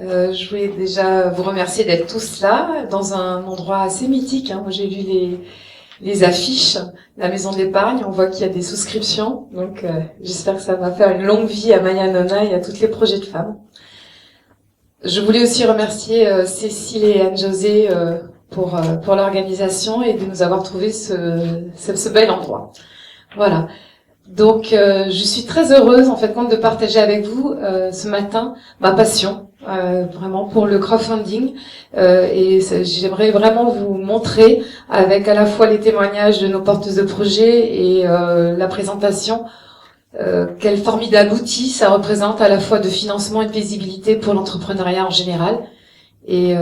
Je voulais déjà vous remercier d'être tous là, dans un endroit assez mythique. Moi, j'ai vu les affiches, la maison de l'épargne. On voit qu'il y a des souscriptions. Donc, j'espère que ça va faire une longue vie à Maya Nona et à tous les projets de femmes. Je voulais aussi remercier Cécile et Anne-José pour l'organisation et de nous avoir trouvé ce bel endroit. Voilà. Donc, je suis très heureuse, en fait, de partager avec vous ce matin ma passion, vraiment pour le crowdfunding. Et j'aimerais vraiment vous montrer, avec à la fois les témoignages de nos porteuses de projets et la présentation, quel formidable outil ça représente à la fois de financement et de visibilité pour l'entrepreneuriat en général, et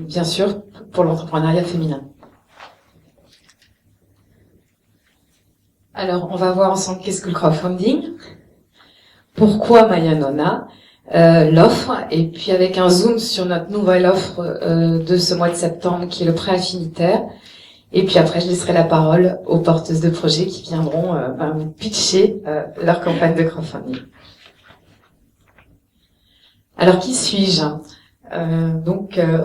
bien sûr pour l'entrepreneuriat féminin. Alors, on va voir ensemble qu'est-ce que le crowdfunding, pourquoi Maya Nona, l'offre, et puis avec un zoom sur notre nouvelle offre de ce mois de septembre qui est le prêt affinitaire. Et puis après, je laisserai la parole aux porteuses de projets qui viendront vous pitcher leur campagne de crowdfunding. Alors, qui suis-je ?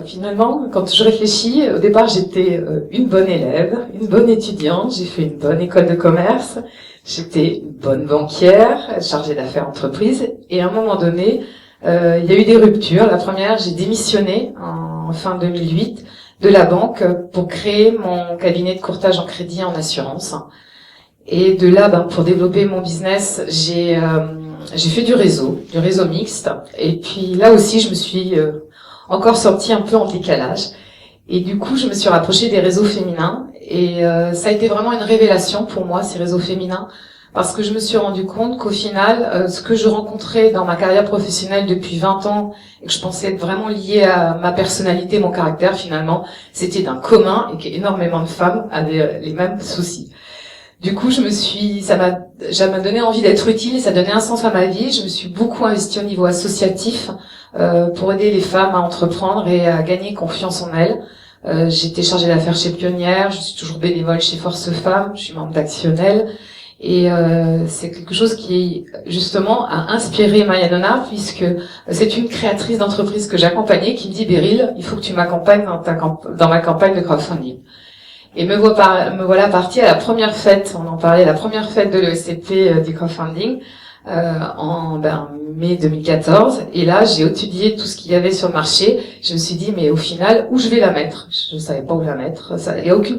Finalement, quand je réfléchis, au départ, j'étais une bonne élève, une bonne étudiante, j'ai fait une bonne école de commerce, j'étais une bonne banquière, chargée d'affaires entreprise, et à un moment donné, il y a eu des ruptures. La première, j'ai démissionné en fin 2008 de la banque pour créer mon cabinet de courtage en crédit et en assurance. Et de là, pour développer mon business, j'ai fait du réseau mixte. Et puis là aussi, je me suis encore sortie un peu en décalage. Et du coup, je me suis rapprochée des réseaux féminins. Et ça a été vraiment une révélation pour moi, ces réseaux féminins, parce que je me suis rendu compte qu'au final, ce que je rencontrais dans ma carrière professionnelle depuis 20 ans, et que je pensais être vraiment lié à ma personnalité, mon caractère finalement, c'était d'un commun et qu'énormément de femmes avaient les mêmes soucis. Du coup, ça m'a donné envie d'être utile et ça donnait un sens à ma vie. Je me suis beaucoup investie au niveau associatif pour aider les femmes à entreprendre et à gagner confiance en elles. J'étais chargée d'affaires chez Pionnière, je suis toujours bénévole chez Force Femmes, je suis membre d'Actionnel. Et c'est quelque chose qui, justement, a inspiré Maya Nona, puisque c'est une créatrice d'entreprise que j'accompagnais qui me dit « Beryl, il faut que tu m'accompagnes dans ma campagne de crowdfunding ». Et me voilà partie à la première fête, on en parlait, la première fête de l'ESCP du crowdfunding, en mai 2014. Et là, j'ai étudié tout ce qu'il y avait sur le marché. Je me suis dit, mais au final, où je vais la mettre ? Je ne savais pas où la mettre. Il n'y a aucune